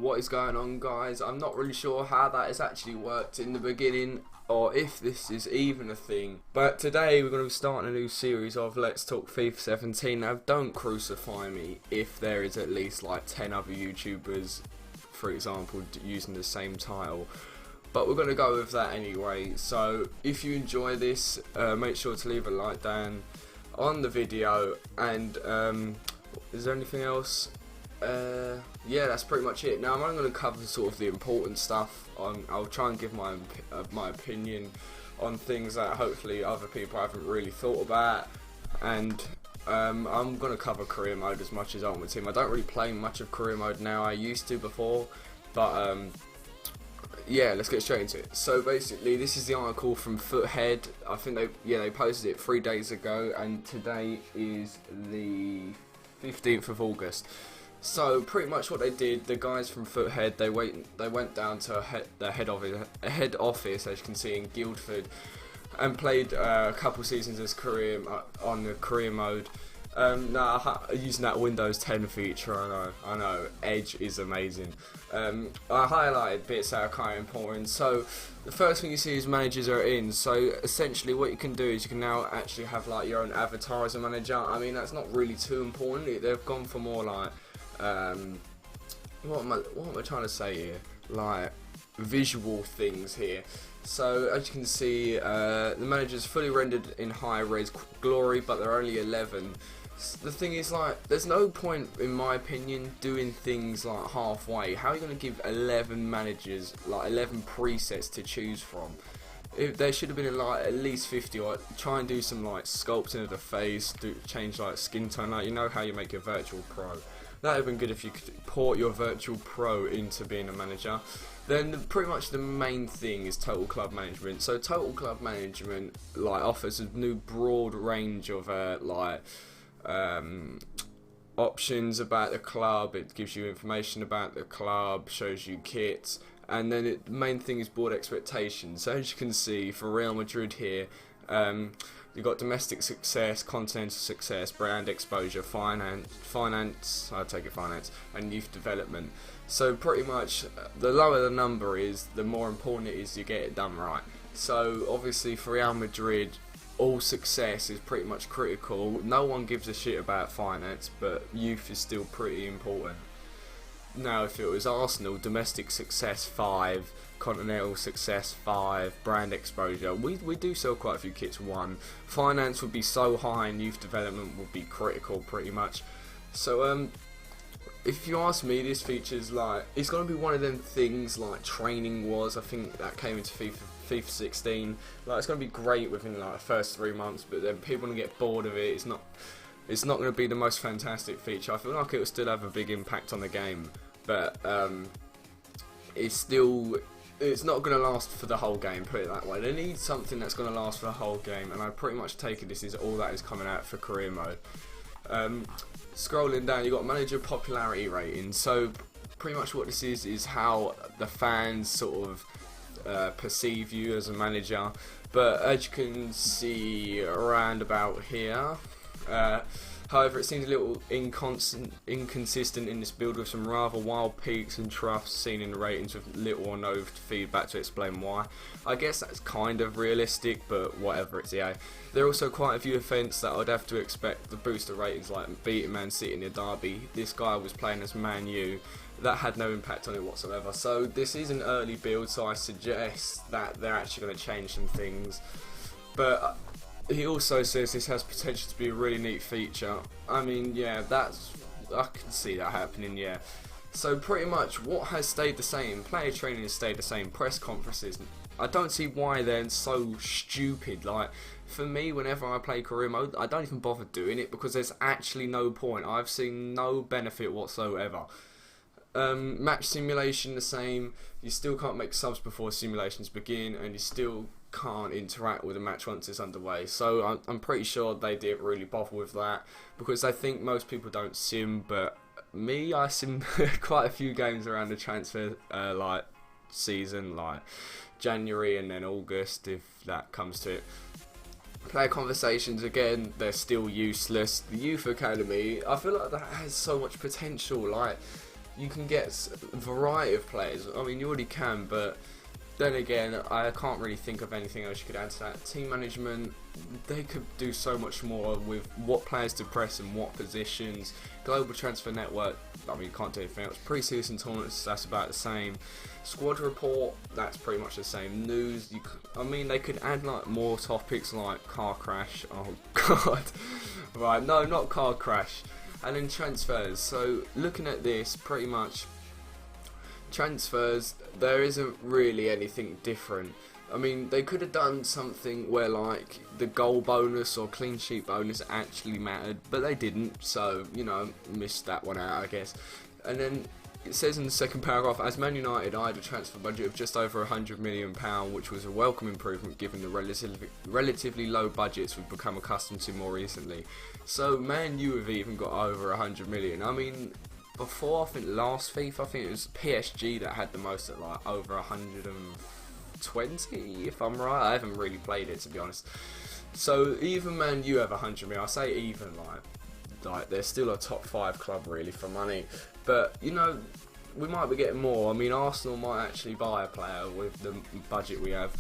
What is going on, guys? I'm not really sure how that has actually worked in the beginning, or if this is even a thing, but today we're going to be starting a new series of Let's Talk FIFA 17. Now, don't crucify me if there is at least like 10 other YouTubers, for example, using the same title, but we're going to go with that anyway. So if you enjoy this, make sure to leave a like down on the video, and is there anything else? Yeah, that's pretty much it. Now I'm only going to cover sort of the important stuff. I'll try and give my opinion on things that hopefully other people haven't really thought about, and I'm going to cover career mode as much as Ultimate Team. I don't really play much of career mode now. I used to before, but yeah, let's get straight into it. So basically, this is the article from Foothead. I think they posted it 3 days ago, and today is the 15th of August. So pretty much what they did, the guys from Foothead, they went down to the head office, as you can see, in Guildford, and played a couple seasons as on the career mode. Using that Windows 10 feature, I know, Edge is amazing. I highlighted bits that are kind of important. So the first thing you see is managers are in. So essentially what you can do is you can now actually have like your own avatar as a manager. I mean, that's not really too important. They've gone for more like what am I trying to say here? Like visual things here. So as you can see, the manager's fully rendered in high res glory, but they're only 11. The thing is, like, there's no point, in my opinion, doing things like halfway. How are you going to give 11 managers, like 11 presets to choose from? There should have been like at least 50, or try and do some like sculpting of the face, change like skin tone, like you know how you make your virtual pro. That would have been good if you could port your virtual pro into being a manager. Then pretty much the main thing is total club management. So total club management like offers a new broad range of options about the club. It gives you information about the club, shows you kits, and then the main thing is board expectations. So as you can see for Real Madrid here, you've got domestic success, continental success, brand exposure, finance, I take it finance, and youth development. So pretty much the lower the number is, the more important it is you get it done right. So obviously for Real Madrid, all success is pretty much critical. No one gives a shit about finance, but youth is still pretty important. Now if it was Arsenal, domestic success 5, continental success 5, brand exposure, we do sell quite a few kits 1. Finance would be so high and youth development would be critical pretty much. So if you ask me, this feature's like, it's going to be one of them things like training was. I think that came into FIFA 16. Like, it's going to be great within like the first 3 months, but then people are going to get bored of it. It's not going to be the most fantastic feature. I feel like it will still have a big impact on the game, but it's not going to last for the whole game, put it that way. They need something that's going to last for the whole game, and I pretty much take it this is all that is coming out for career mode. Scrolling down, you've got manager popularity rating. So pretty much what this is how the fans sort of perceive you as a manager. But as you can see around about here, however, it seems a little inconsistent in this build, with some rather wild peaks and troughs seen in the ratings with little or no feedback to explain why. I guess that's kind of realistic, but whatever, it's EA. There are also quite a few events that I'd have to expect to boost the ratings, like beating Man City in the derby. This guy was playing as Man U. That had no impact on it whatsoever. So this is an early build, so I suggest that they're actually going to change some things. But he also says this has potential to be a really neat feature. I mean, yeah, I can see that happening, yeah. So pretty much what has stayed the same, player training has stayed the same, press conferences, I don't see why they're so stupid. Like, for me, whenever I play career mode, I don't even bother doing it because there's actually no point. I've seen no benefit whatsoever. Match simulation the same. You still can't make subs before simulations begin, and you still can't interact with a match once it's underway. So I'm pretty sure they didn't really bother with that because I think most people don't sim, but me, I sim quite a few games around the transfer like season, like January and then August if that comes to it. Player conversations, again, they're still useless. The youth academy, I feel like that has so much potential. Like, you can get a variety of players. I mean, you already can, but then again, I can't really think of anything else you could add to that. Team management, they could do so much more with what players to press and what positions. Global transfer network, I mean, you can't do anything else. Pre-season tournaments, that's about the same. Squad report, that's pretty much the same. News, I mean, they could add like more topics like car crash. Oh god, right? No, not car crash. And then transfers. So looking at this, pretty much transfers, there isn't really anything different. I mean, they could have done something where like the goal bonus or clean sheet bonus actually mattered, but they didn't, so, you know, missed that one out, I guess. And then it says in the second paragraph, as Man United eyed a transfer budget of just over £100 million, which was a welcome improvement given the relatively low budgets we've become accustomed to more recently. So Man U have even got over £100 million. I mean, before, I think last FIFA, I think it was PSG that had the most at like over 120, if I'm right. I haven't really played it, to be honest. So even Man U have 100 million. I say even, like they're still a top 5 club really for money. But you know, we might be getting more. I mean, Arsenal might actually buy a player with the budget we have.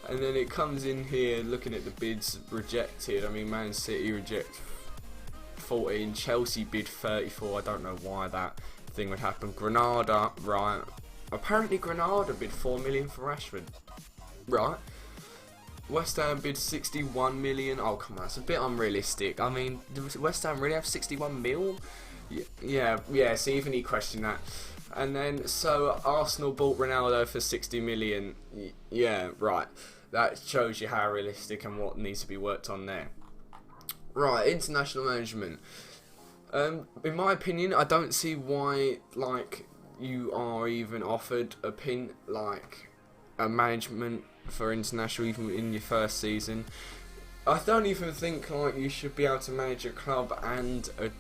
And then it comes in here looking at the bids rejected. I mean, Man City reject 14, Chelsea bid 34. I don't know why that thing would happen. Granada, right? Apparently Granada bid 4 million for Rashford, right? West Ham bid 61 million. Oh come on, that's a bit unrealistic. I mean, does West Ham really have 61 mil? Yeah. So even he questioned that. And then so Arsenal bought Ronaldo for 60 million. Yeah, right. That shows you how realistic and what needs to be worked on there. Right, international management. In my opinion, I don't see why like you are even offered a management for international even in your first season. I don't even think like you should be able to manage a club and a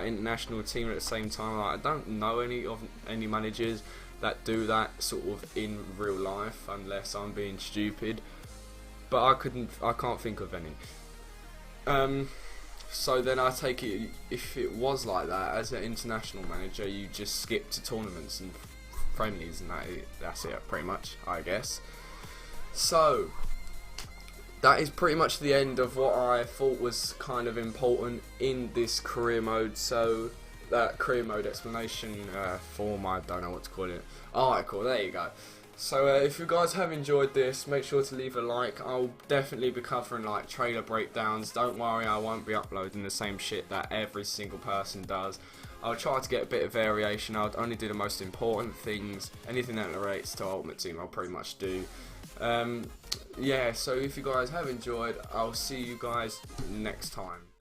international team at the same time. Like, I don't know any managers that do that sort of in real life, unless I'm being stupid. But I can't think of any. So then I take it, if it was like that, as an international manager, you just skip to tournaments and friendlies, and that's it pretty much, I guess. So that is pretty much the end of what I thought was kind of important in this career mode. So that career mode explanation form, I don't know what to call it. Alright, cool, there you go. So if you guys have enjoyed this, make sure to leave a like. I'll definitely be covering like trailer breakdowns. Don't worry, I won't be uploading the same shit that every single person does. I'll try to get a bit of variation. I'll only do the most important things. Anything that relates to Ultimate Team, I'll pretty much do. Yeah, so if you guys have enjoyed, I'll see you guys next time.